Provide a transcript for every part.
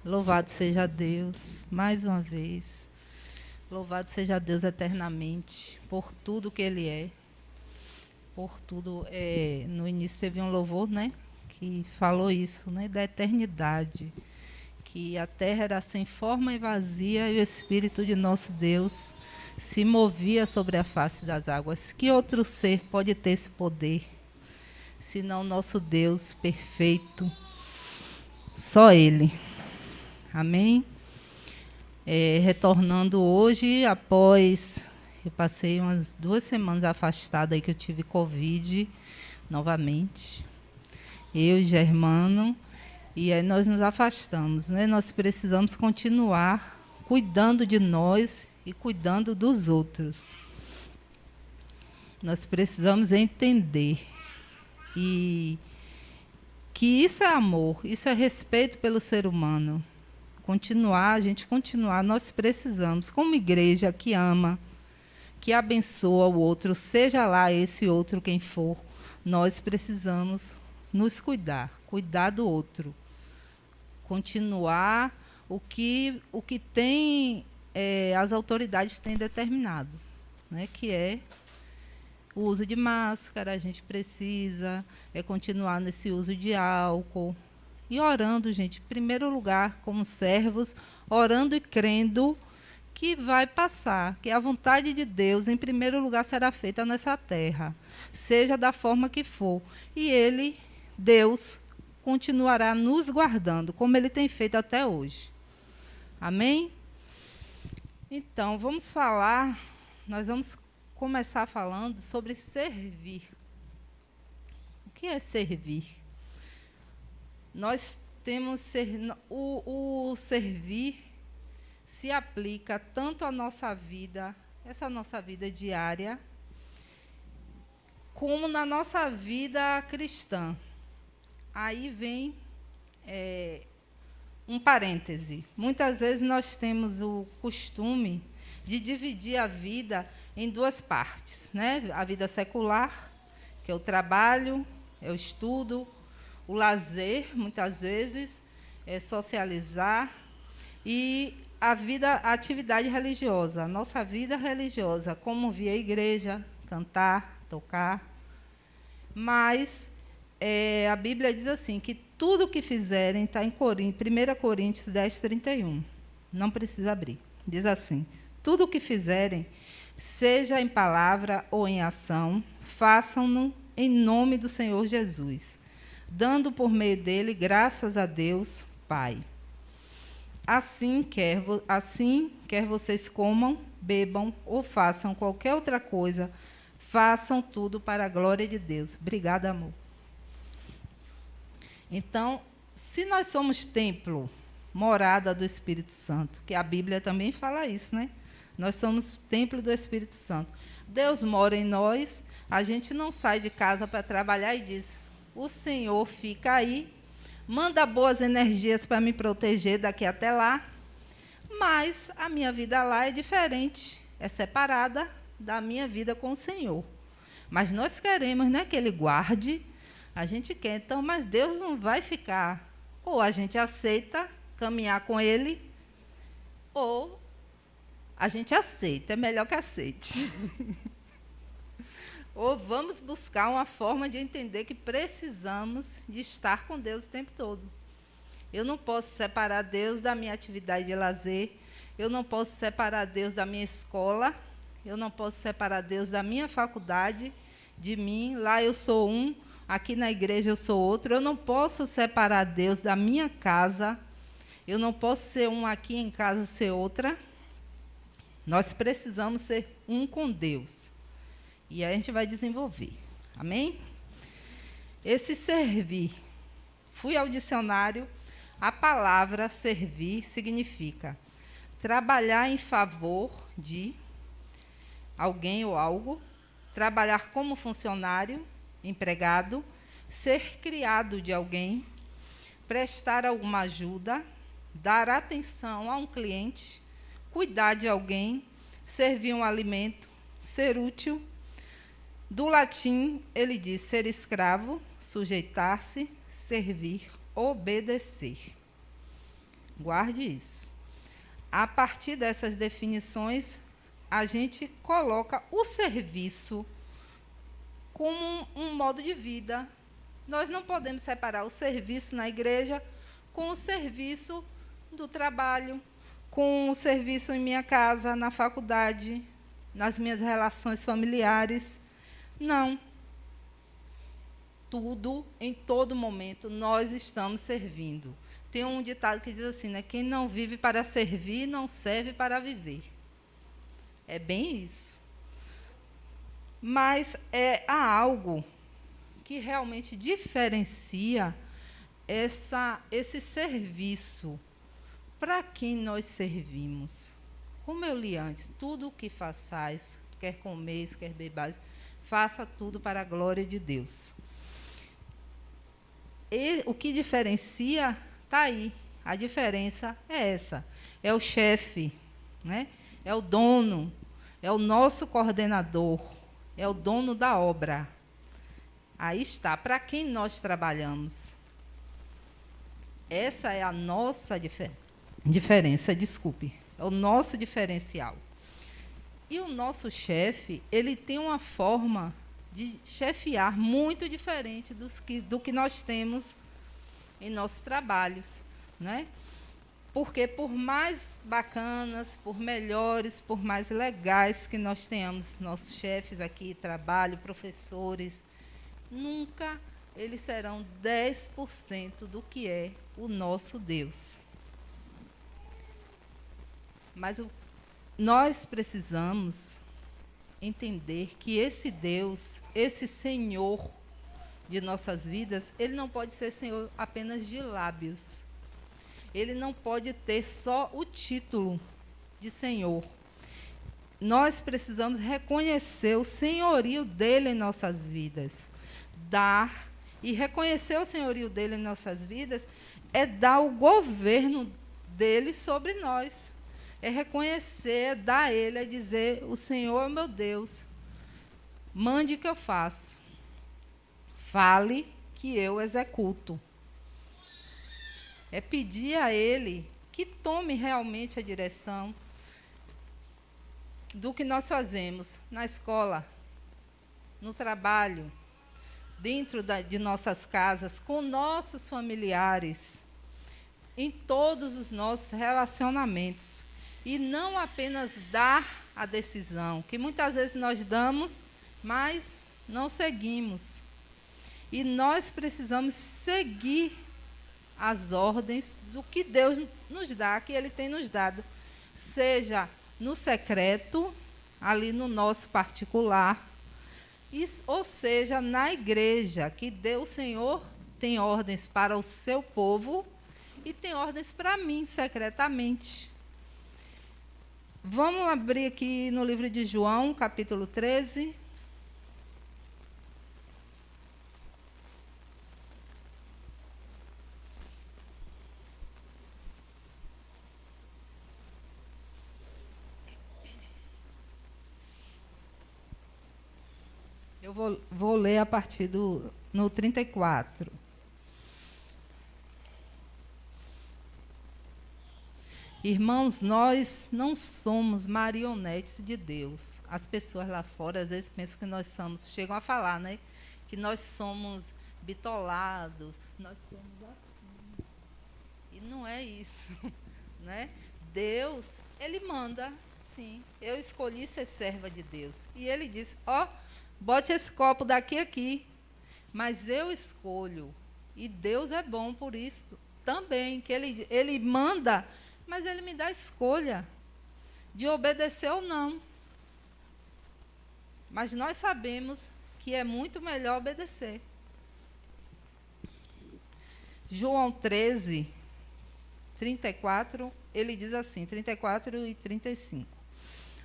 Louvado seja Deus, mais uma vez. Louvado seja Deus eternamente, por tudo que Ele é. Por tudo. No início teve um louvor, né? Que falou isso, né? Da eternidade. Que a terra era sem forma e vazia e o Espírito de nosso Deus se movia sobre a face das águas. Que outro ser pode ter esse poder, senão nosso Deus perfeito? Só Ele. Amém? Retornando hoje, após eu passei umas 2 semanas afastada aí que eu tive Covid novamente. Eu e Germano. E aí nós nos afastamos, né? Nós precisamos continuar cuidando de nós e cuidando dos outros. Nós precisamos entender e que isso é amor, isso é respeito pelo ser humano. A gente continuar, nós precisamos, como igreja que ama, que abençoa o outro, seja lá esse outro quem for, nós precisamos nos cuidar do outro. Continuar o que as autoridades têm determinado, né, que é o uso de máscara. A gente precisa continuar nesse uso de álcool e orando, gente, em primeiro lugar, como servos, orando e crendo que vai passar, que a vontade de Deus, em primeiro lugar, será feita nessa terra, seja da forma que for. E Ele, Deus, continuará nos guardando, como Ele tem feito até hoje. Amém? Então, nós vamos começar falando sobre servir. O que é servir? Nós temos o servir se aplica tanto à nossa vida, essa nossa vida diária, como na nossa vida cristã. Aí vem um parêntese. Muitas vezes nós temos o costume de dividir a vida em duas partes, né? A vida secular, que é o trabalho, é o estudo, o lazer, muitas vezes, é socializar, e a atividade religiosa, a nossa vida religiosa, como vir à igreja, cantar, tocar. Mas a Bíblia diz assim, que tudo o que fizerem, está em 1 Coríntios 10, 31. Não precisa abrir. Diz assim, tudo o que fizerem, seja em palavra ou em ação, façam-no em nome do Senhor Jesus, dando por meio dele graças a Deus, Pai. Assim quer vocês comam, bebam ou façam qualquer outra coisa, façam tudo para a glória de Deus. Obrigada, amor. Então, se nós somos templo, morada do Espírito Santo, que a Bíblia também fala isso, né? Nós somos templo do Espírito Santo. Deus mora em nós, a gente não sai de casa para trabalhar e diz, o Senhor fica aí, manda boas energias para me proteger daqui até lá, mas a minha vida lá é diferente, é separada da minha vida com o Senhor. Mas nós queremos, né, que Ele guarde, a gente quer, então, mas Deus não vai ficar. Ou a gente aceita caminhar com Ele, ou a gente aceita, é melhor que aceite. Ou vamos buscar uma forma de entender que precisamos de estar com Deus o tempo todo. Eu não posso separar Deus da minha atividade de lazer, eu não posso separar Deus da minha escola, eu não posso separar Deus da minha faculdade, de mim. Lá eu sou um, aqui na igreja eu sou outro. Eu não posso separar Deus da minha casa, eu não posso ser um aqui em casa, ser outra. Nós precisamos ser um com Deus. E aí a gente vai desenvolver. Amém? Esse servir. Fui ao dicionário, a palavra servir significa trabalhar em favor de alguém ou algo, trabalhar como funcionário, empregado, ser criado de alguém, prestar alguma ajuda, dar atenção a um cliente, cuidar de alguém, servir um alimento, ser útil. Do latim, ele diz ser escravo, sujeitar-se, servir, obedecer. Guarde isso. A partir dessas definições, a gente coloca o serviço como um modo de vida. Nós não podemos separar o serviço na igreja com o serviço do trabalho, com o serviço em minha casa, na faculdade, nas minhas relações familiares. Não. Tudo, em todo momento, nós estamos servindo. Tem um ditado que diz assim, né? Quem não vive para servir, não serve para viver. É bem isso. Mas há algo que realmente diferencia esse serviço. Para quem nós servimos? Como eu li antes, tudo o que façais, quer comeis, quer bebais, faça tudo para a glória de Deus. E o que diferencia está aí. A diferença é essa. É o chefe, né? É o dono, é o nosso coordenador, é o dono da obra. Aí está, para quem nós trabalhamos. Essa é a nossa diferença, desculpe. É o nosso diferencial. E o nosso chefe, ele tem uma forma de chefiar muito diferente do que nós temos em nossos trabalhos, né? Porque por mais bacanas, por melhores, por mais legais que nós tenhamos nossos chefes aqui, trabalho, professores, nunca eles serão 10% do que é o nosso Deus. Mas nós precisamos entender que esse Deus, esse Senhor de nossas vidas, ele não pode ser Senhor apenas de lábios. Ele não pode ter só o título de Senhor. Nós precisamos reconhecer o senhorio dele em nossas vidas. Dar e reconhecer o senhorio dele em nossas vidas é dar o governo dele sobre nós. É reconhecer, é dar a ele, é dizer, o Senhor é meu Deus. Mande que eu faço. Fale que eu executo. É pedir a ele que tome realmente a direção do que nós fazemos na escola, no trabalho, dentro de nossas casas, com nossos familiares, em todos os nossos relacionamentos. E não apenas dar a decisão, que muitas vezes nós damos, mas não seguimos. E nós precisamos seguir as ordens do que Deus nos dá, que Ele tem nos dado, seja no secreto, ali no nosso particular, ou seja, na igreja, que Deus, o Senhor, tem ordens para o seu povo e tem ordens para mim, secretamente. Vamos abrir aqui no livro de João, capítulo 13. Eu vou ler a partir no 34. Irmãos, nós não somos marionetes de Deus. As pessoas lá fora, às vezes, pensam que nós somos, chegam a falar, né? Que nós somos bitolados, nós somos assim. E não é isso, né? Deus, Ele manda, sim. Eu escolhi ser serva de Deus. E Ele disse, bote esse copo daqui aqui. Mas eu escolho. E Deus é bom por isso também, que Ele manda, mas Ele me dá a escolha de obedecer ou não. Mas nós sabemos que é muito melhor obedecer. João 13, 34, ele diz assim, 34 e 35.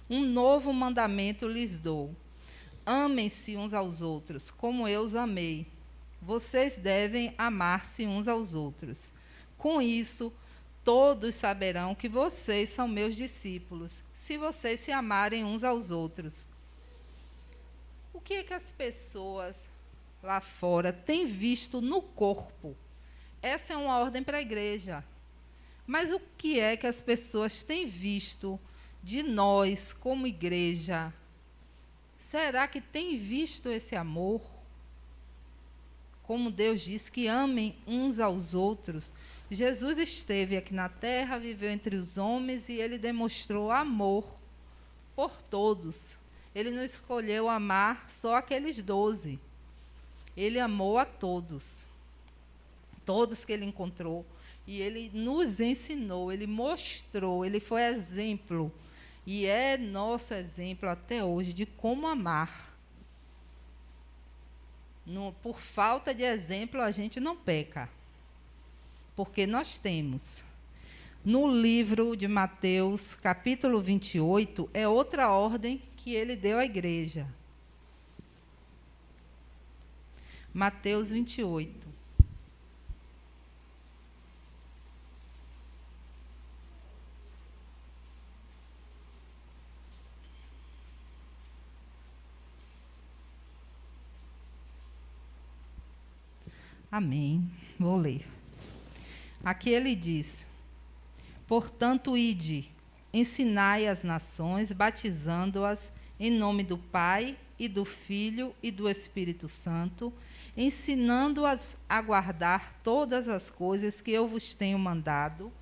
Um novo mandamento lhes dou. Amem-se uns aos outros, como eu os amei. Vocês devem amar-se uns aos outros. Com isso, todos saberão que vocês são meus discípulos, se vocês se amarem uns aos outros. O que é que as pessoas lá fora têm visto no corpo? Essa é uma ordem para a igreja. Mas o que é que as pessoas têm visto de nós como igreja? Será que têm visto esse amor? Como Deus diz que amem uns aos outros. Jesus esteve aqui na terra, viveu entre os homens e ele demonstrou amor por todos. Ele não escolheu amar só aqueles 12. Ele amou a todos. Todos que ele encontrou. E ele nos ensinou, ele mostrou, ele foi exemplo. E é nosso exemplo até hoje de como amar. Por falta de exemplo, a gente não peca. Porque nós temos. No livro de Mateus, capítulo 28, é outra ordem que ele deu à igreja. Mateus 28. Amém. Vou ler. Aqui ele diz: portanto, ide, ensinai as nações, batizando-as em nome do Pai, e do Filho, e do Espírito Santo, ensinando-as a guardar todas as coisas que eu vos tenho mandado,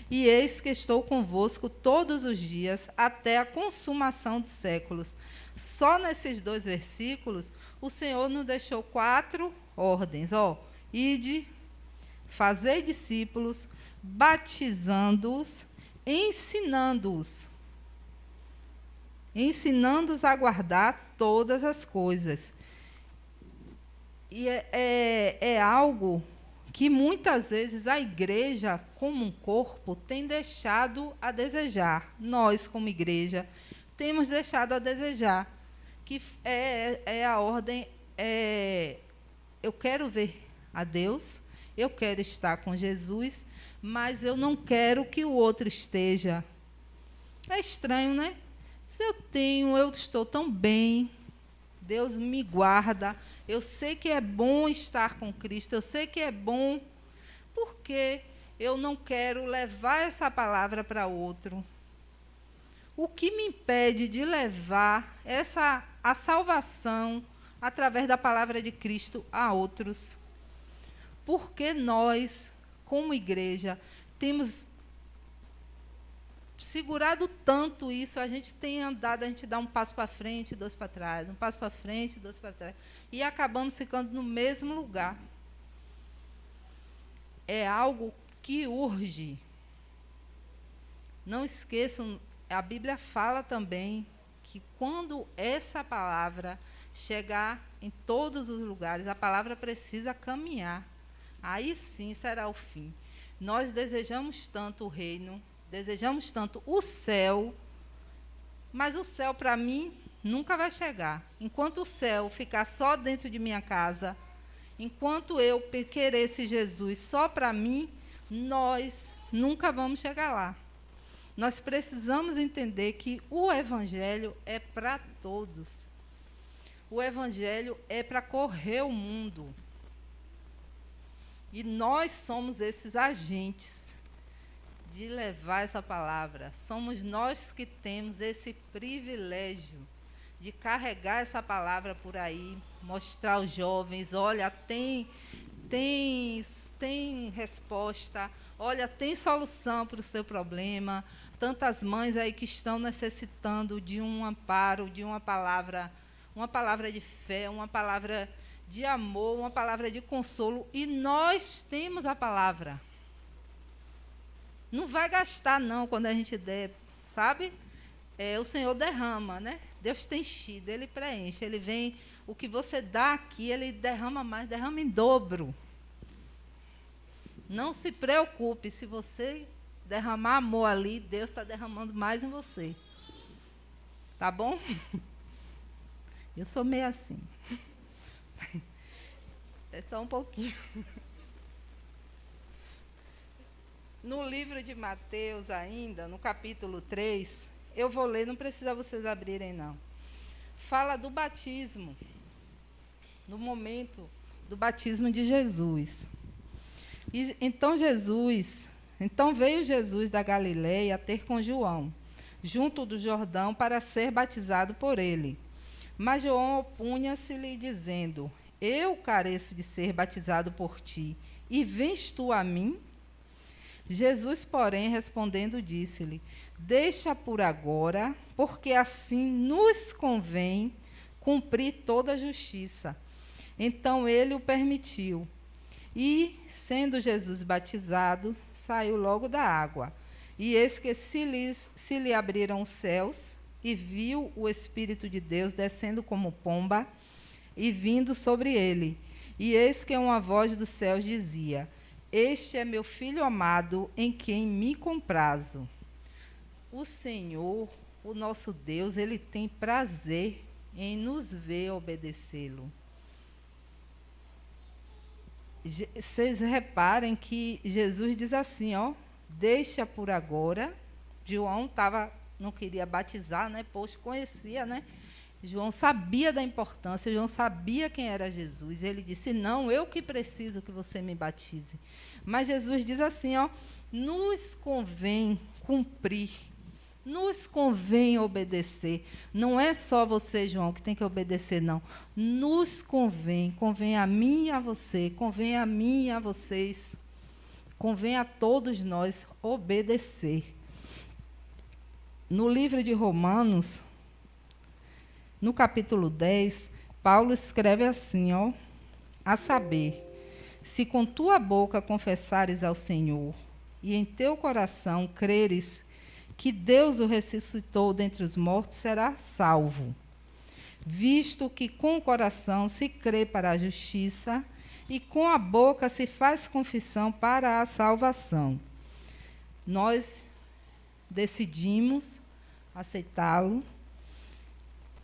e eis que estou convosco todos os dias, até a consumação dos séculos. Só nesses 2 versículos, o Senhor nos deixou 4 ordens. Ide, fazei discípulos, batizando-os, ensinando-os a guardar todas as coisas. E é algo que muitas vezes a igreja, como um corpo, tem deixado a desejar. Nós, como igreja, temos deixado a desejar. Que é a ordem, eu quero ver a Deus, eu quero estar com Jesus, mas eu não quero que o outro esteja. É estranho, né? Se eu estou tão bem, Deus me guarda, eu sei que é bom estar com Cristo, eu sei que é bom, porque eu não quero levar essa palavra para outro. O que me impede de levar a salvação através da palavra de Cristo a outros? Porque nós, como igreja, temos segurado tanto isso, a gente tem andado, a gente dá um passo para frente, 2 para trás, um passo para frente, 2 para trás, e acabamos ficando no mesmo lugar. É algo que urge. Não esqueçam, a Bíblia fala também que quando essa palavra chegar em todos os lugares, a palavra precisa caminhar. Aí sim será o fim. Nós desejamos tanto o reino, desejamos tanto o céu, mas o céu, para mim, nunca vai chegar. Enquanto o céu ficar só dentro de minha casa, enquanto eu querer esse Jesus só para mim, nós nunca vamos chegar lá. Nós precisamos entender que o Evangelho é para todos. O Evangelho é para correr o mundo. E nós somos esses agentes de levar essa palavra. Somos nós que temos esse privilégio de carregar essa palavra por aí, mostrar aos jovens, olha, tem resposta, olha, tem solução para o seu problema. Tantas mães aí que estão necessitando de um amparo, de uma palavra de fé, uma palavra de amor, uma palavra de consolo, e nós temos a palavra. Não vai gastar, não, quando a gente der, sabe? O Senhor derrama, né? Deus tem enchido, Ele preenche, Ele vem, o que você dá aqui, Ele derrama mais, derrama em dobro. Não se preocupe, se você derramar amor ali, Deus está derramando mais em você. Tá bom? Eu sou meio assim. É só um pouquinho. No livro de Mateus ainda, no capítulo 3, eu vou ler, não precisa vocês abrirem, não. Fala do batismo, no momento do batismo de Jesus. E, então, Jesus, Então veio Jesus da Galiléia ter com João, junto do Jordão, para ser batizado por ele. Mas João opunha-se-lhe, dizendo: Eu careço de ser batizado por ti, e vens tu a mim? Jesus, porém, respondendo, disse-lhe: Deixa por agora, porque assim nos convém cumprir toda a justiça. Então ele o permitiu. E, sendo Jesus batizado, saiu logo da água. E eis que se lhe abriram os céus, e viu o Espírito de Deus descendo como pomba e vindo sobre ele. E eis que uma voz dos céus dizia: Este é meu Filho amado, em quem me comprazo. O Senhor, o nosso Deus, ele tem prazer em nos ver obedecê-lo. Vocês reparem que Jesus diz assim, ó, deixa por agora. João não queria batizar, né? Pois conhecia, né? João sabia da importância, João sabia quem era Jesus. Ele disse: não, eu que preciso que você me batize. Mas Jesus diz assim, ó, nos convém cumprir, nos convém obedecer. Não é só você, João, que tem que obedecer, não. Nos convém a mim e a você, convém a mim e a vocês, convém a todos nós obedecer. No livro de Romanos, no capítulo 10, Paulo escreve assim, ó, a saber, se com tua boca confessares ao Senhor e em teu coração creres que Deus o ressuscitou dentre os mortos, será salvo. Visto que com o coração se crê para a justiça e com a boca se faz confissão para a salvação. Nós decidimos aceitá-lo,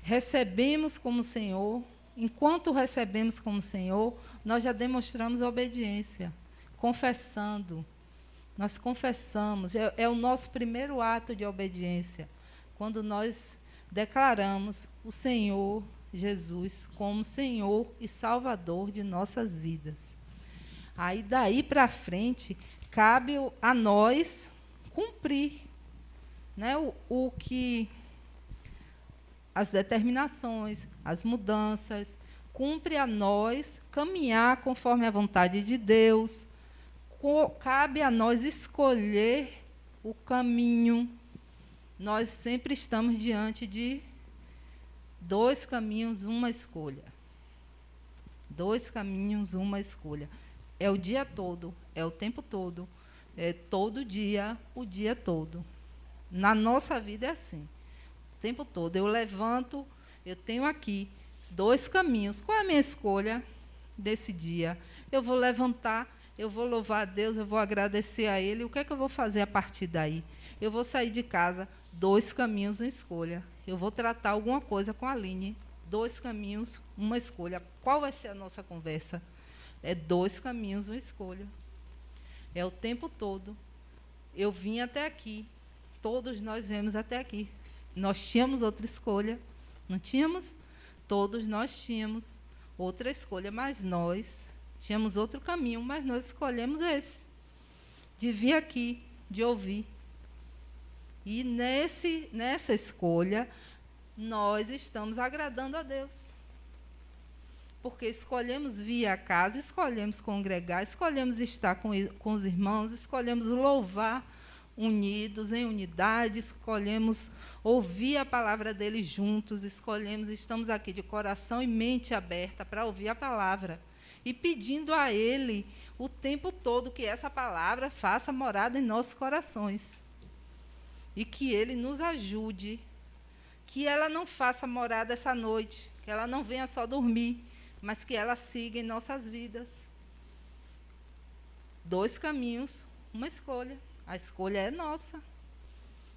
recebemos como Senhor. Enquanto recebemos como Senhor, nós já demonstramos a obediência, confessando. Nós confessamos, é o nosso primeiro ato de obediência, quando nós declaramos o Senhor Jesus como Senhor e Salvador de nossas vidas. Aí, daí para frente, cabe a nós cumprir, né, o que as determinações, as mudanças, cumpre a nós caminhar conforme a vontade de Deus. Cabe a nós escolher o caminho. Nós sempre estamos diante de dois caminhos, uma escolha. Dois caminhos, uma escolha. É o dia todo, é o tempo todo, é todo dia, o dia todo. Na nossa vida é assim, o tempo todo. Eu levanto, eu tenho aqui dois caminhos. Qual é a minha escolha desse dia? Eu vou levantar, eu vou louvar a Deus, eu vou agradecer a Ele. O que é que eu vou fazer a partir daí? Eu vou sair de casa, dois caminhos, uma escolha. Eu vou tratar alguma coisa com a Aline, dois caminhos, uma escolha. Qual vai ser a nossa conversa? É dois caminhos, uma escolha. É o tempo todo. Eu vim até aqui, todos nós viemos até aqui. Nós tínhamos outra escolha, não tínhamos? Todos nós tínhamos outra escolha, mas nós tínhamos outro caminho, mas nós escolhemos esse, de vir aqui, de ouvir. E nessa escolha, nós estamos agradando a Deus. Porque escolhemos vir à casa, escolhemos congregar, escolhemos estar com os irmãos, escolhemos louvar unidos, em unidade, escolhemos ouvir a palavra dele juntos, estamos aqui de coração e mente aberta para ouvir a palavra e pedindo a ele o tempo todo que essa palavra faça morada em nossos corações e que ele nos ajude, que ela não faça morada essa noite, que ela não venha só dormir, mas que ela siga em nossas vidas. Dois caminhos, uma escolha. A escolha é nossa,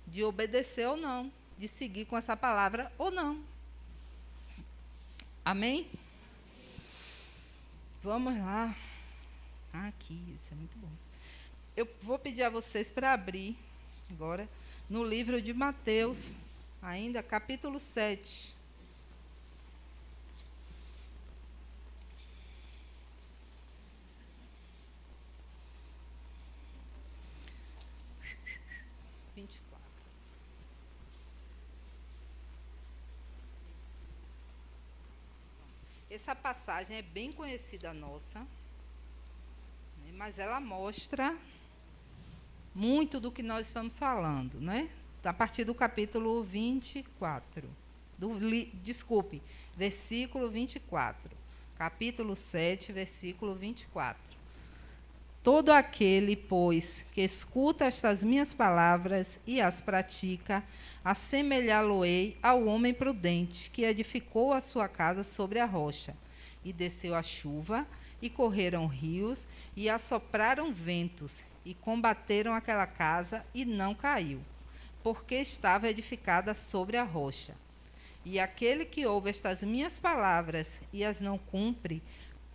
de obedecer ou não, de seguir com essa palavra ou não. Amém? Vamos lá. Aqui, isso é muito bom. Eu vou pedir a vocês para abrir agora no livro de Mateus, ainda capítulo 7. Essa passagem é bem conhecida nossa, né, mas ela mostra muito do que nós estamos falando, né? A partir do capítulo 24. Versículo 24. Capítulo 7, versículo 24. Todo aquele, pois, que escuta estas minhas palavras e as pratica, assemelhá-lo-ei ao homem prudente, que edificou a sua casa sobre a rocha. E desceu a chuva, e correram rios, e assopraram ventos, e combateram aquela casa, e não caiu, porque estava edificada sobre a rocha. E aquele que ouve estas minhas palavras e as não cumpre,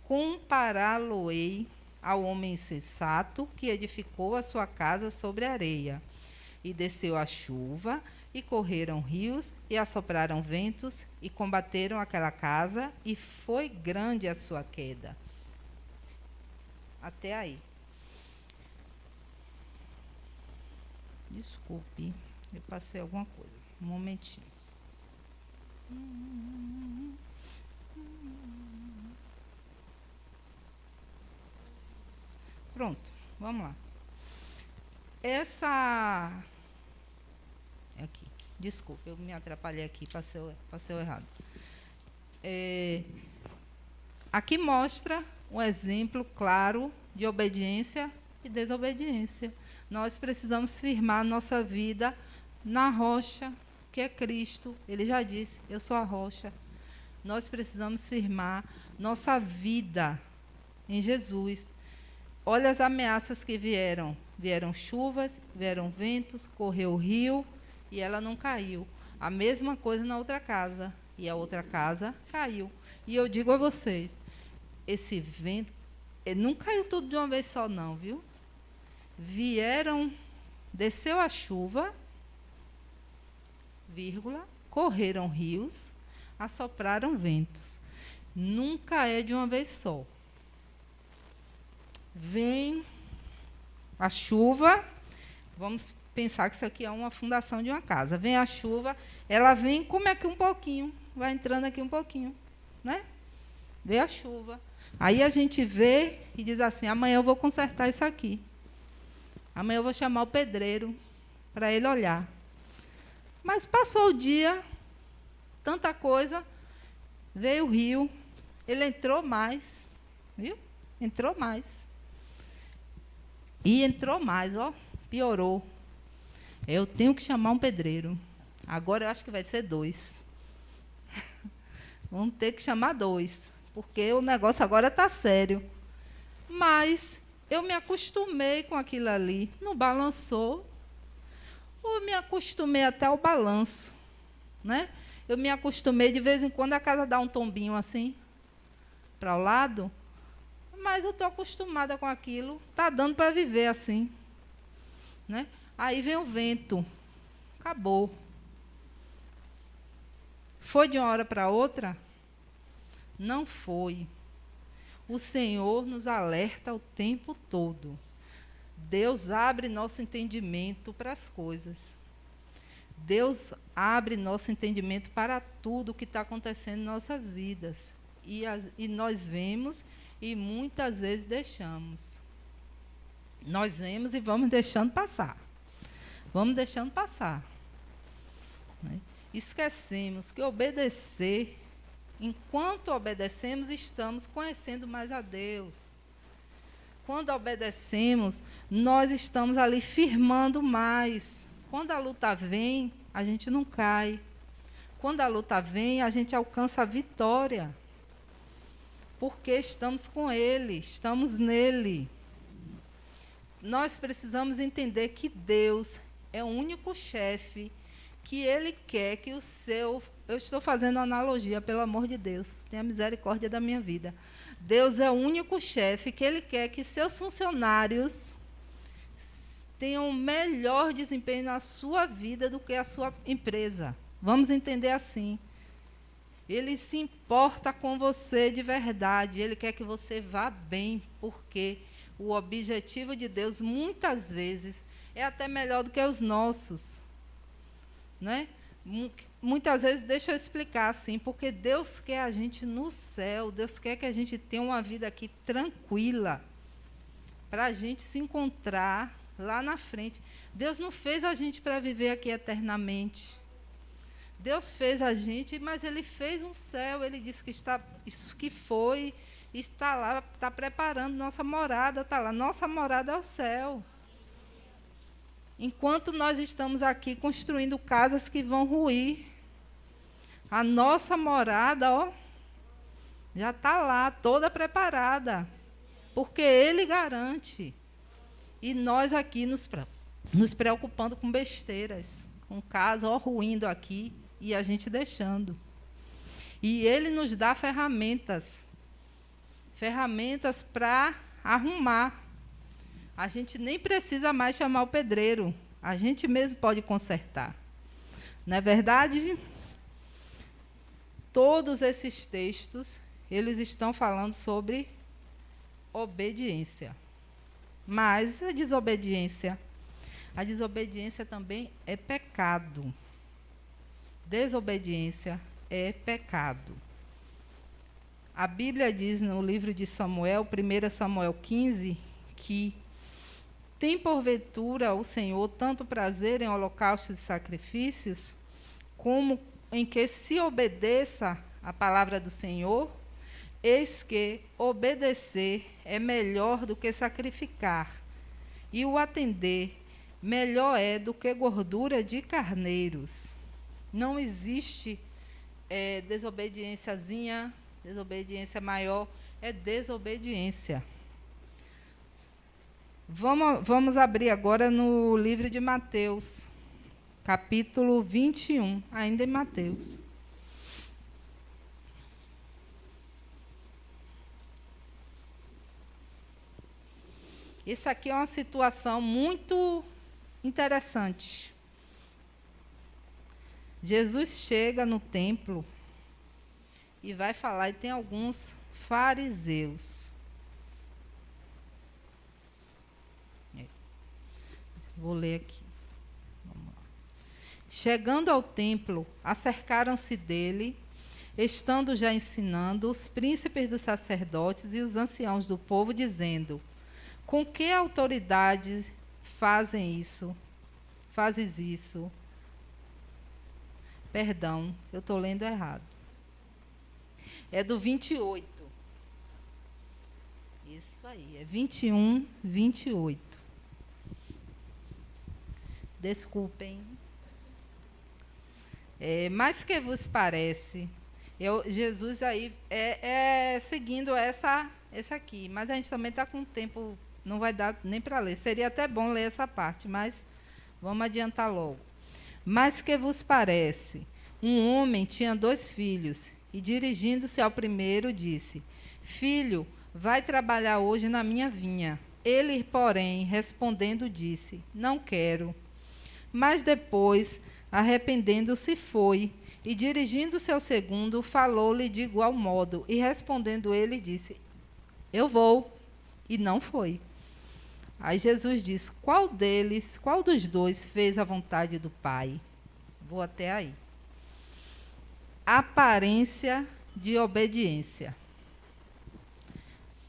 compará-lo-ei ao homem insensato que edificou a sua casa sobre a areia. E desceu a chuva, e correram rios, e assopraram ventos, e combateram aquela casa, e foi grande a sua queda. Até aí. Desculpe, eu passei alguma coisa. Um momentinho. Pronto, vamos lá. Aqui, desculpa, eu me atrapalhei aqui, passei o errado. Aqui mostra um exemplo claro de obediência e desobediência. Nós precisamos firmar nossa vida na rocha, que é Cristo. Ele já disse, eu sou a rocha. Nós precisamos firmar nossa vida em Jesus. Olha as ameaças que vieram. Vieram chuvas, vieram ventos, correu o rio e ela não caiu. A mesma coisa na outra casa. E a outra casa caiu. E eu digo a vocês, esse vento, não caiu tudo de uma vez só não, viu? Desceu a chuva, correram rios, assopraram ventos. Nunca é de uma vez só. Vem a chuva, vamos pensar que isso aqui é uma fundação de uma casa. Vem a chuva, ela vem como aqui um pouquinho, vai entrando aqui um pouquinho, né? Vem a chuva. Aí a gente vê e diz assim, amanhã eu vou consertar isso aqui. Amanhã eu vou chamar o pedreiro para ele olhar. Mas passou o dia, tanta coisa, veio o rio, ele entrou mais, viu? Entrou mais. E entrou mais, ó, piorou. Eu tenho que chamar um pedreiro. Agora eu acho que vai ser 2. Vamos ter que chamar 2, porque o negócio agora está sério. Mas eu me acostumei com aquilo ali. Não balançou. Eu me acostumei até ao balanço, né? Eu me acostumei, de vez em quando, a casa dá um tombinho assim, para o lado, mas eu estou acostumada com aquilo, está dando para viver assim, né? Aí vem o vento, acabou. Foi de uma hora para outra? Não foi. O Senhor nos alerta o tempo todo. Deus abre nosso entendimento para as coisas. Deus abre nosso entendimento para tudo o que está acontecendo em nossas vidas. E nós vemos e muitas vezes deixamos. Nós vemos e vamos deixando passar. Vamos deixando passar. Né? Esquecemos que obedecer, enquanto obedecemos, estamos conhecendo mais a Deus. Quando obedecemos, nós estamos ali firmando mais. Quando a luta vem, a gente não cai. Quando a luta vem, a gente alcança a vitória. Porque estamos com Ele, estamos nele. Nós precisamos entender que Deus é o único chefe, que Ele quer que o seu... Eu estou fazendo analogia, pelo amor de Deus, tenha misericórdia da minha vida. Deus é o único chefe que Ele quer que seus funcionários tenham melhor desempenho na sua vida do que a sua empresa. Vamos entender assim. Ele se importa com você de verdade. Ele quer que você vá bem, porque o objetivo de Deus, muitas vezes, é até melhor do que os nossos. Né? muitas vezes, deixa eu explicar assim, porque Deus quer a gente no céu, Deus quer que a gente tenha uma vida aqui tranquila, para a gente se encontrar lá na frente. Deus não fez a gente para viver aqui eternamente. Deus fez a gente, mas Ele fez um céu. Ele disse que isso que foi, está lá, está preparando nossa morada, está lá. Nossa morada é o céu. Enquanto nós estamos aqui construindo casas que vão ruir, a nossa morada, ó, já está lá, toda preparada, porque Ele garante. E nós aqui nos preocupando com besteiras, com casa, ó, ruindo aqui, e a gente deixando. E Ele nos dá ferramentas para arrumar. A gente nem precisa mais chamar o pedreiro. A gente mesmo pode consertar. Não é verdade? Todos esses textos, eles estão falando sobre obediência. Mas a desobediência também é pecado. Desobediência é pecado. A Bíblia diz no livro de Samuel, 1 Samuel 15, que tem porventura o Senhor tanto prazer em holocaustos e sacrifícios, como em que se obedeça a palavra do Senhor? Eis que obedecer é melhor do que sacrificar, e o atender melhor é do que gordura de carneiros. Não existe desobediênciazinha, desobediência maior, é desobediência. Vamos abrir agora no livro de Mateus, capítulo 21, ainda em Mateus. Isso aqui é uma situação muito interessante. Jesus chega no templo e vai falar, e tem alguns fariseus. Vou ler aqui. Vamos lá. Chegando ao templo, acercaram-se dele, estando já ensinando, os príncipes dos sacerdotes e os anciãos do povo, dizendo: com que autoridade fazes isso? Perdão, eu estou lendo errado. É do 28. Isso aí, é 21, 28. Desculpem. Mas que vos parece? Jesus aí seguindo essa aqui, mas a gente também está com tempo, não vai dar nem para ler. Seria até bom ler essa parte, mas vamos adiantar logo. Mas que vos parece? Um homem tinha 2 filhos, e dirigindo-se ao primeiro, disse: Filho, vai trabalhar hoje na minha vinha. Ele, porém, respondendo, disse: Não quero. Mas depois, arrependendo-se, foi, e dirigindo-se ao segundo, falou-lhe de igual modo, e respondendo ele, disse: Eu vou. E não foi. Aí Jesus diz: qual dos 2 fez a vontade do Pai? Vou até aí. Aparência de obediência.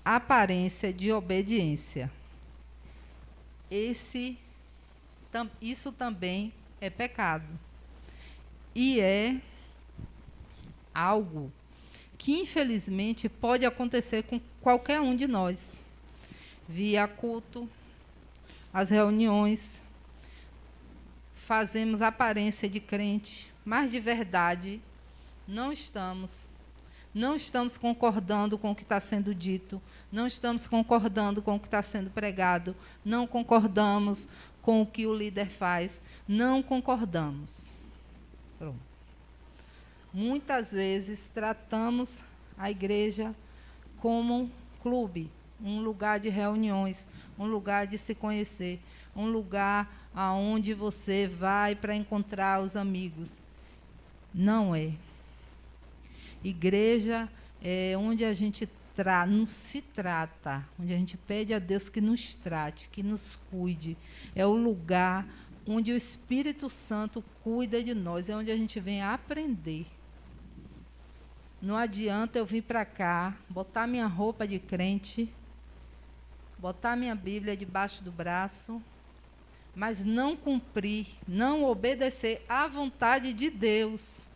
Aparência de obediência. Isso também é pecado. E é algo que, infelizmente, pode acontecer com qualquer um de nós. Via culto, as reuniões, fazemos aparência de crente, mas de verdade não estamos concordando com o que está sendo dito, não estamos concordando com o que está sendo pregado, não concordamos com o que o líder faz, não concordamos. Pronto. Muitas vezes tratamos a igreja como um clube, um lugar de reuniões, um lugar de se conhecer, um lugar aonde você vai para encontrar os amigos. Não é. Igreja é onde a gente se trata, onde a gente pede a Deus que nos trate, que nos cuide. É o lugar onde o Espírito Santo cuida de nós, é onde a gente vem aprender. Não adianta eu vir para cá, botar minha roupa de crente, botar minha Bíblia debaixo do braço, mas não cumprir, não obedecer à vontade de Deus.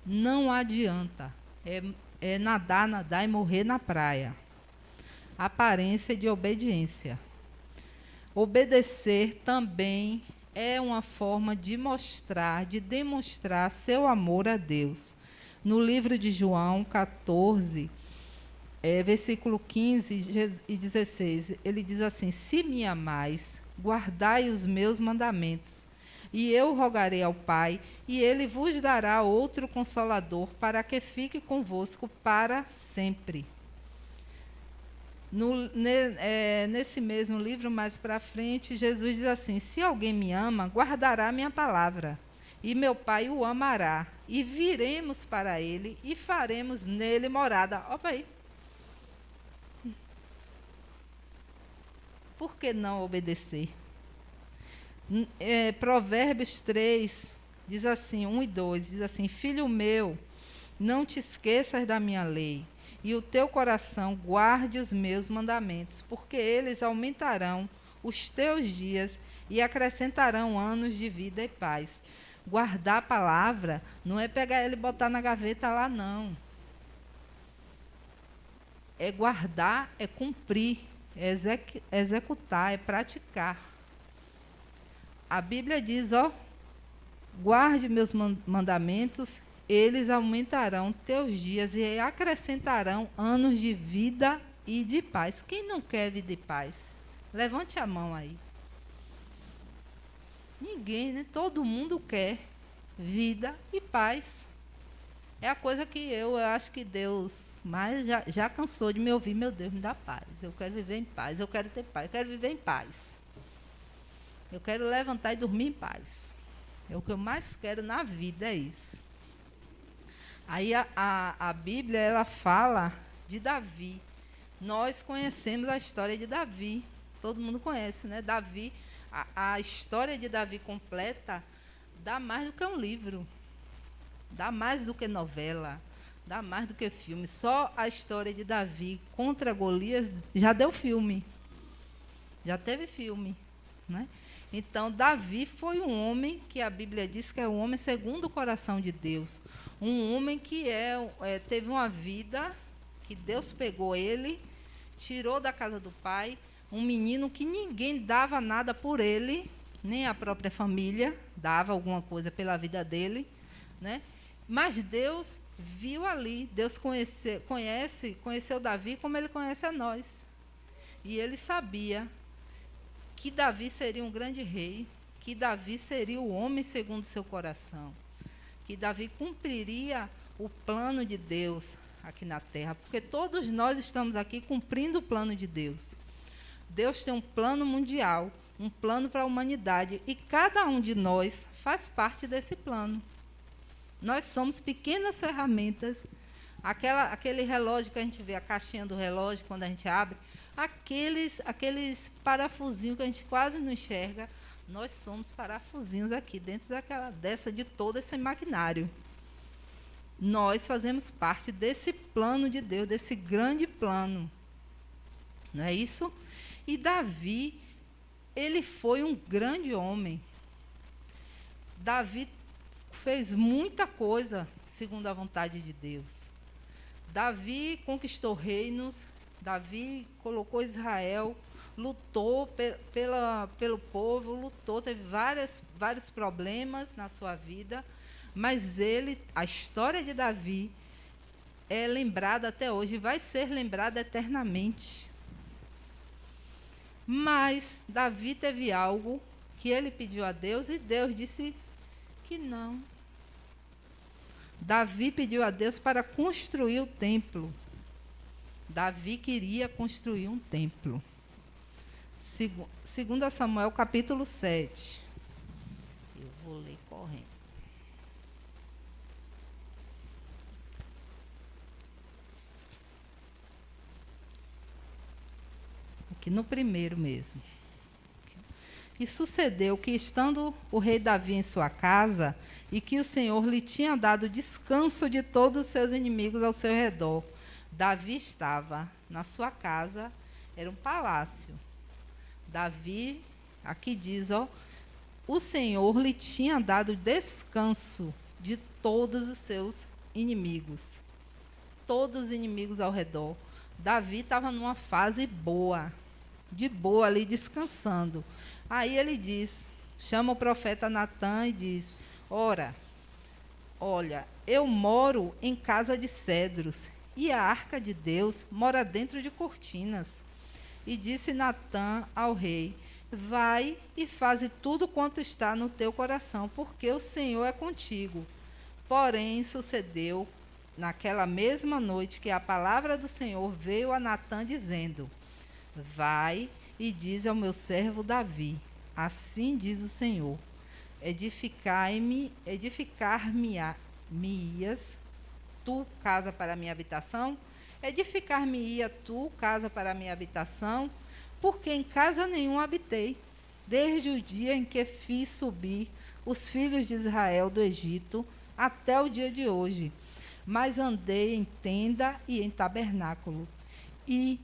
Não adianta. É nadar, nadar e morrer na praia. Aparência de obediência. Obedecer também é uma forma de mostrar, de demonstrar seu amor a Deus. No livro de João 14, versículo 15 e 16, ele diz assim: se me amais, guardai os meus mandamentos, e eu rogarei ao Pai, e ele vos dará outro Consolador, para que fique convosco para sempre. Nesse mesmo livro, mais para frente, Jesus diz assim: se alguém me ama, guardará minha palavra, e meu Pai o amará, e viremos para ele, e faremos nele morada. Opa aí. Por que não obedecer? Provérbios 3, diz assim, 1 e 2, diz assim: filho meu, não te esqueças da minha lei, e o teu coração guarde os meus mandamentos, porque eles aumentarão os teus dias e acrescentarão anos de vida e paz. Guardar a palavra não é pegar ela e botar na gaveta lá, não. É guardar, é cumprir, é executar, é praticar. A Bíblia diz, guarde meus mandamentos, eles aumentarão teus dias e acrescentarão anos de vida e de paz. Quem não quer vida e paz? Levante a mão aí. Ninguém, né? Todo mundo quer vida e paz. É a coisa que eu acho que Deus mais já cansou de me ouvir. Meu Deus, me dá paz. Eu quero viver em paz, eu quero ter paz, eu quero viver em paz. Eu quero levantar e dormir em paz. É o que eu mais quero na vida, é isso. Aí a Bíblia, ela fala de Davi. Nós conhecemos a história de Davi. Todo mundo conhece, né? Davi, a história de Davi completa dá mais do que um livro. Dá mais do que novela. Dá mais do que filme. Só a história de Davi contra Golias já deu filme. Já teve filme, né? Então, Davi foi um homem que a Bíblia diz que é um homem segundo o coração de Deus. Um homem que teve uma vida que Deus pegou ele, tirou da casa do pai, um menino que ninguém dava nada por ele, nem a própria família dava alguma coisa pela vida dele, né? Mas Deus viu ali, Deus conheceu Davi como ele conhece a nós. E ele sabia que Davi seria um grande rei, que Davi seria o homem segundo o seu coração, que Davi cumpriria o plano de Deus aqui na terra, porque todos nós estamos aqui cumprindo o plano de Deus. Deus tem um plano mundial, um plano para a humanidade, e cada um de nós faz parte desse plano. Nós somos pequenas ferramentas. Aquele relógio que a gente vê, a caixinha do relógio, quando a gente abre, aqueles parafusinhos que a gente quase não enxerga, nós somos parafusinhos aqui, dentro de todo esse maquinário. Nós fazemos parte desse plano de Deus, desse grande plano. Não é isso? E Davi, ele foi um grande homem. Davi fez muita coisa segundo a vontade de Deus. Davi conquistou reinos, Davi colocou Israel, lutou pelo povo, lutou, teve vários problemas na sua vida, mas a história de Davi é lembrada até hoje, vai ser lembrada eternamente. Mas Davi teve algo que ele pediu a Deus e Deus disse que não. Davi pediu a Deus para construir o templo. Davi queria construir um templo. 2 Samuel, capítulo 7. Eu vou ler correndo. Aqui no primeiro mesmo. E sucedeu que, estando o rei Davi em sua casa, e que o Senhor lhe tinha dado descanso de todos os seus inimigos ao seu redor, Davi estava na sua casa, era um palácio. Davi, aqui diz, o Senhor lhe tinha dado descanso de todos os seus inimigos. Todos os inimigos ao redor. Davi estava numa fase boa, de boa ali, descansando. Aí ele diz, chama o profeta Natã e diz, olha, eu moro em casa de cedros, e a arca de Deus mora dentro de cortinas. E disse Natã ao rei, vai e faze tudo quanto está no teu coração, porque o Senhor é contigo. Porém, sucedeu naquela mesma noite que a palavra do Senhor veio a Natã dizendo, vai e diz ao meu servo Davi, assim diz o Senhor, edificar-me-ias tu casa para a minha habitação? Edificar-me-ia tu casa para a minha habitação? Porque em casa nenhuma habitei, desde o dia em que fiz subir os filhos de Israel do Egito até o dia de hoje. Mas andei em tenda e em tabernáculo, e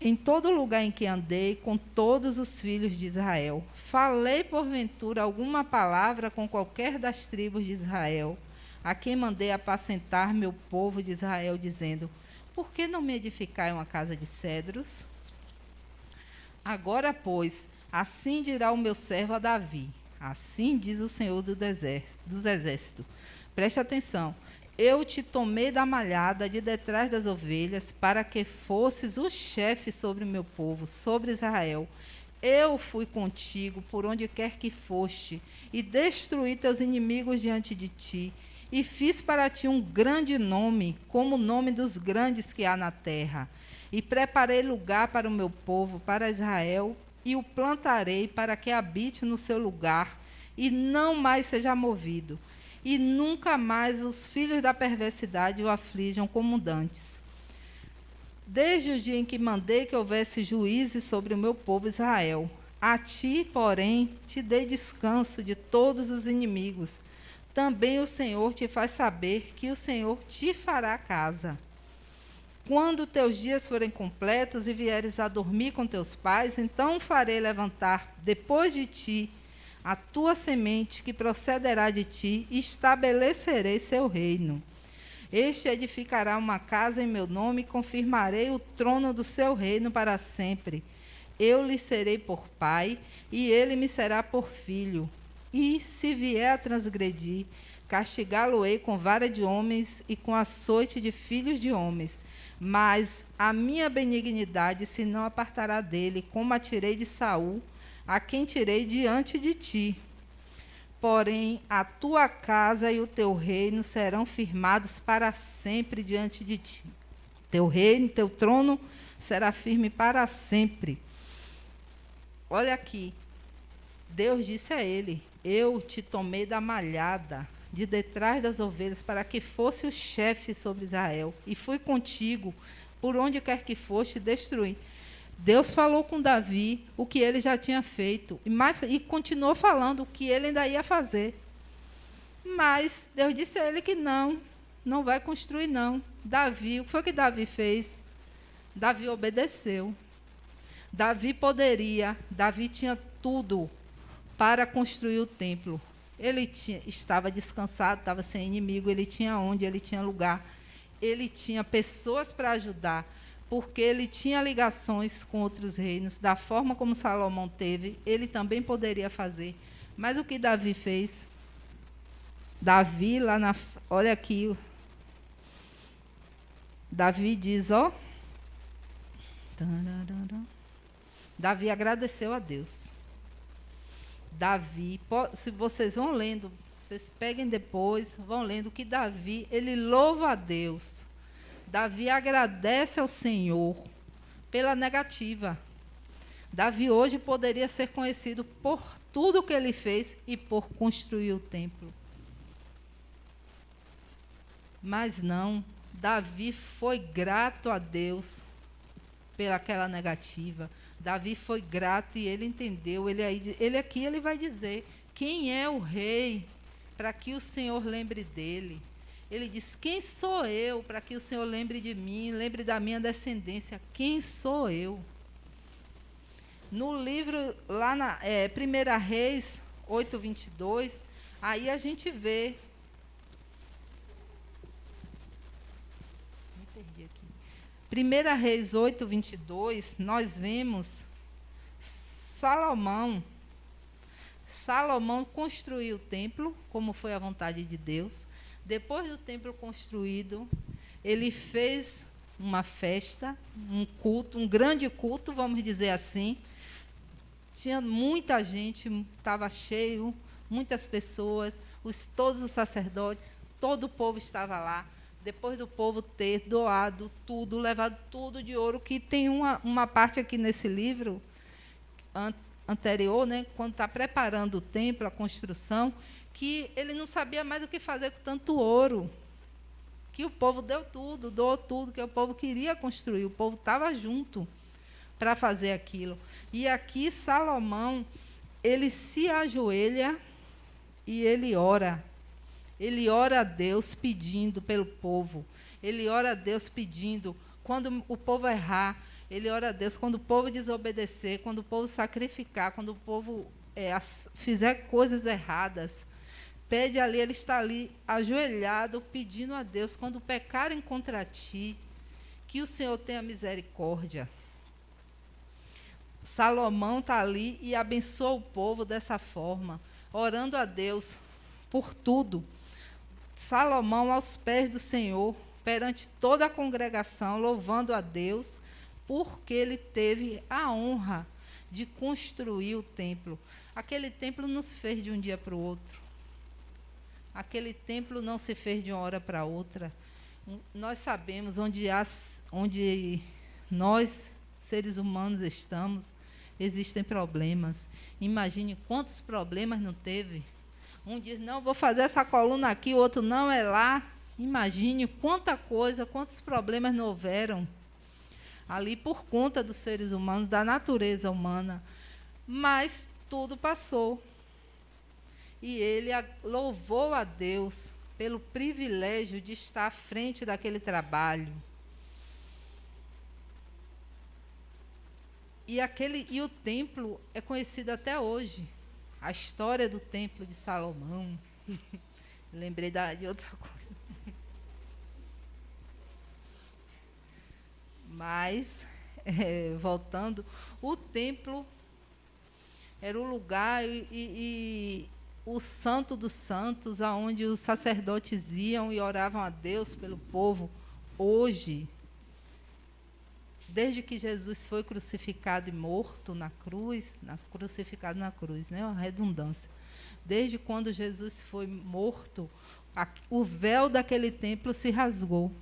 em todo lugar em que andei com todos os filhos de Israel. Falei, porventura, alguma palavra com qualquer das tribos de Israel, a quem mandei apacentar meu povo de Israel, dizendo, por que não me edificai uma casa de cedros? Agora, pois, assim dirá o meu servo a Davi, assim diz o Senhor dos Exércitos. Preste atenção. Eu te tomei da malhada de detrás das ovelhas, para que fosses o chefe sobre o meu povo, sobre Israel. Eu fui contigo por onde quer que foste, e destruí teus inimigos diante de ti, e fiz para ti um grande nome, como o nome dos grandes que há na terra. E preparei lugar para o meu povo, para Israel, e o plantarei para que habite no seu lugar, e não mais seja movido. E nunca mais os filhos da perversidade o aflijam como dantes. Desde o dia em que mandei que houvesse juízes sobre o meu povo Israel, a ti, porém, te dei descanso de todos os inimigos. Também o Senhor te faz saber que o Senhor te fará casa. Quando teus dias forem completos e vieres a dormir com teus pais, então farei levantar depois de ti a tua semente que procederá de ti, e estabelecerei seu reino. Este edificará uma casa em meu nome, e confirmarei o trono do seu reino para sempre. Eu lhe serei por pai, e ele me será por filho. E, se vier a transgredir, castigá-lo-ei com vara de homens e com açoite de filhos de homens. Mas a minha benignidade se não apartará dele, como a tirei de Saul, a quem tirei diante de ti. Porém, a tua casa e o teu reino serão firmados para sempre diante de ti. Teu reino, teu trono será firme para sempre. Olha aqui, Deus disse a ele, eu te tomei da malhada de detrás das ovelhas para que fosse o chefe sobre Israel, e fui contigo por onde quer que foste destruir. Deus falou com Davi o que ele já tinha feito, e continuou falando o que ele ainda ia fazer. Mas Deus disse a ele que não vai construir não. Davi, o que foi que Davi fez? Davi obedeceu. Davi tinha tudo para construir o templo. Estava descansado, estava sem inimigo, ele tinha onde, ele tinha lugar. Ele tinha pessoas para ajudar, porque ele tinha ligações com outros reinos, da forma como Salomão teve, ele também poderia fazer. Mas o que Davi fez? Davi, olha aqui, Davi diz, Davi agradeceu a Deus. Davi, se vocês vão lendo, vocês peguem depois, vão lendo que Davi, ele louva a Deus. Davi agradece ao Senhor pela negativa. Davi hoje poderia ser conhecido por tudo que ele fez e por construir o templo. Mas não, Davi foi grato a Deus pelaquela negativa. Davi foi grato e ele entendeu. Ele aqui ele vai dizer: quem é o rei para que o Senhor lembre dele? Ele diz: quem sou eu para que o Senhor lembre de mim, lembre da minha descendência? Quem sou eu? No livro, lá na 1 Reis 8:22, aí a gente vê. Me perdi aqui. 1 Reis 8:22, nós vemos Salomão. Salomão construiu o templo, como foi a vontade de Deus. Depois do templo construído, ele fez uma festa, um culto, um grande culto, vamos dizer assim. Tinha muita gente, estava cheio, muitas pessoas, todos os sacerdotes, todo o povo estava lá. Depois do povo ter doado tudo, levado tudo de ouro, que tem uma parte aqui nesse livro anterior, né, quando está preparando o templo, a construção, que ele não sabia mais o que fazer com tanto ouro, que o povo deu tudo, doou tudo, que o povo queria construir, o povo estava junto para fazer aquilo. E aqui Salomão, ele se ajoelha e ele ora. Ele ora a Deus pedindo pelo povo. Ele ora a Deus pedindo quando o povo errar. Ele ora a Deus quando o povo desobedecer, quando o povo sacrificar, quando o povo fizer coisas erradas. Pede ali, ele está ali ajoelhado, pedindo a Deus, quando pecarem contra ti, que o Senhor tenha misericórdia. Salomão está ali e abençoa o povo dessa forma, orando a Deus por tudo. Salomão aos pés do Senhor, perante toda a congregação, louvando a Deus, porque ele teve a honra de construir o templo. Aquele templo não se fez de um dia para o outro. Aquele templo não se fez de uma hora para outra. Nós sabemos onde nós, seres humanos, estamos, existem problemas. Imagine quantos problemas não teve. Um diz: não, vou fazer essa coluna aqui, o outro: não, é lá. Imagine quanta coisa, quantos problemas não houveram ali por conta dos seres humanos, da natureza humana. Mas tudo passou. E ele louvou a Deus pelo privilégio de estar à frente daquele trabalho. E o templo é conhecido até hoje. A história do templo de Salomão. Lembrei de outra coisa. Mas, voltando, o templo era o lugar e o santo dos santos, aonde os sacerdotes iam e oravam a Deus pelo povo. Hoje, desde que Jesus foi crucificado e morto na cruz, crucificado na cruz, né? Uma redundância. Desde quando Jesus foi morto, o véu daquele templo se rasgou.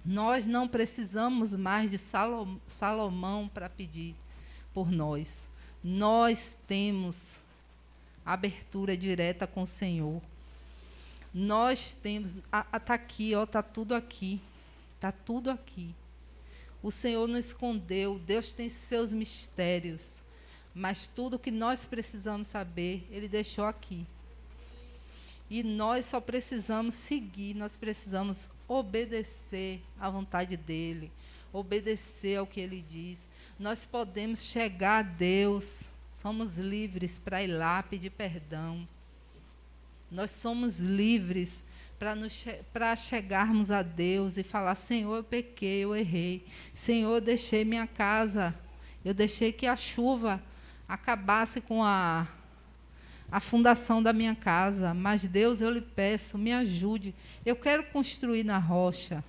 Nós não precisamos mais de Salomão para pedir por nós. Nós temos abertura direta com o Senhor. Nós temos... Está aqui, está tudo aqui. Está tudo aqui. O Senhor não escondeu, Deus tem seus mistérios, mas tudo que nós precisamos saber, Ele deixou aqui. E nós só precisamos seguir, nós precisamos obedecer à vontade dEle, obedecer ao que Ele diz. Nós podemos chegar a Deus, somos livres para ir lá pedir perdão. Nós somos livres para chegarmos a Deus e falar: Senhor, eu pequei, eu errei. Senhor, eu deixei minha casa, eu deixei que a chuva acabasse com a fundação da minha casa. Mas, Deus, eu lhe peço, me ajude. Eu quero construir na rocha.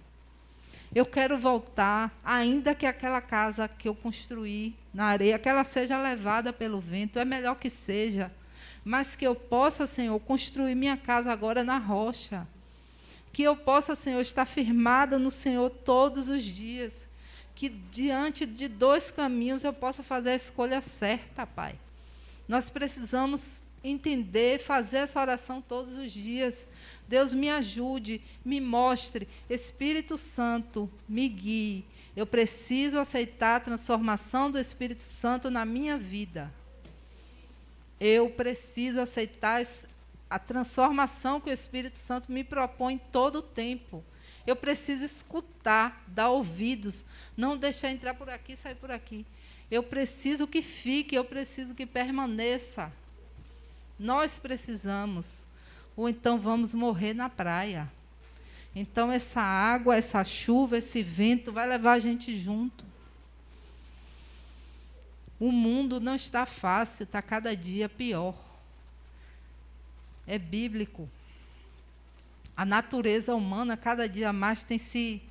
Eu quero voltar, ainda que aquela casa que eu construí na areia, que ela seja levada pelo vento, é melhor que seja. Mas que eu possa, Senhor, construir minha casa agora na rocha. Que eu possa, Senhor, estar firmada no Senhor todos os dias. Que diante de dois caminhos eu possa fazer a escolha certa, Pai. Nós precisamos entender, fazer essa oração todos os dias. Deus, me ajude, me mostre. Espírito Santo, me guie. Eu preciso aceitar a transformação do Espírito Santo na minha vida. Eu preciso aceitar a transformação que o Espírito Santo me propõe todo o tempo. Eu preciso escutar, dar ouvidos, não deixar entrar por aqui e sair por aqui. Eu preciso que fique, eu preciso que permaneça. Nós precisamos. Ou então vamos morrer na praia. Então essa água, essa chuva, esse vento vai levar a gente junto. O mundo não está fácil, está cada dia pior. É bíblico. A natureza humana cada dia mais tem se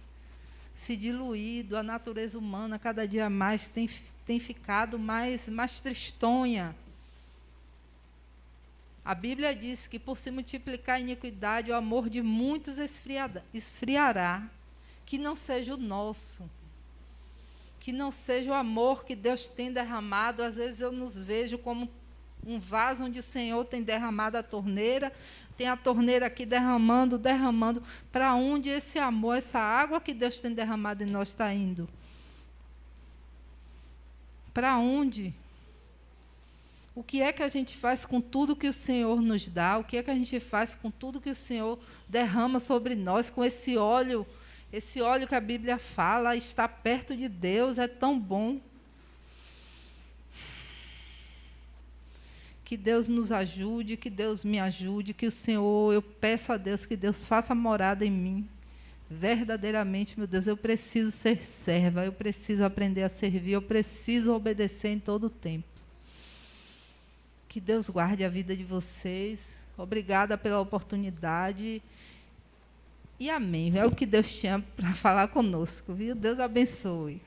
diluído, a natureza humana cada dia mais tem ficado mais tristonha. A Bíblia diz que por se multiplicar a iniquidade, o amor de muitos esfriará, que não seja o nosso, que não seja o amor que Deus tem derramado. Às vezes eu nos vejo como um vaso onde o Senhor tem derramado a torneira, tem a torneira aqui derramando. Para onde esse amor, essa água que Deus tem derramado em nós está indo? Para onde? O que é que a gente faz com tudo que o Senhor nos dá? O que é que a gente faz com tudo que o Senhor derrama sobre nós, com esse óleo que a Bíblia fala, está perto de Deus, é tão bom. Que Deus nos ajude, que Deus me ajude, que o Senhor, eu peço a Deus que Deus faça morada em mim. Verdadeiramente, meu Deus, eu preciso ser serva, eu preciso aprender a servir, eu preciso obedecer em todo o tempo. Que Deus guarde a vida de vocês. Obrigada pela oportunidade. E amém. É o que Deus tinha para falar conosco, viu? Deus abençoe.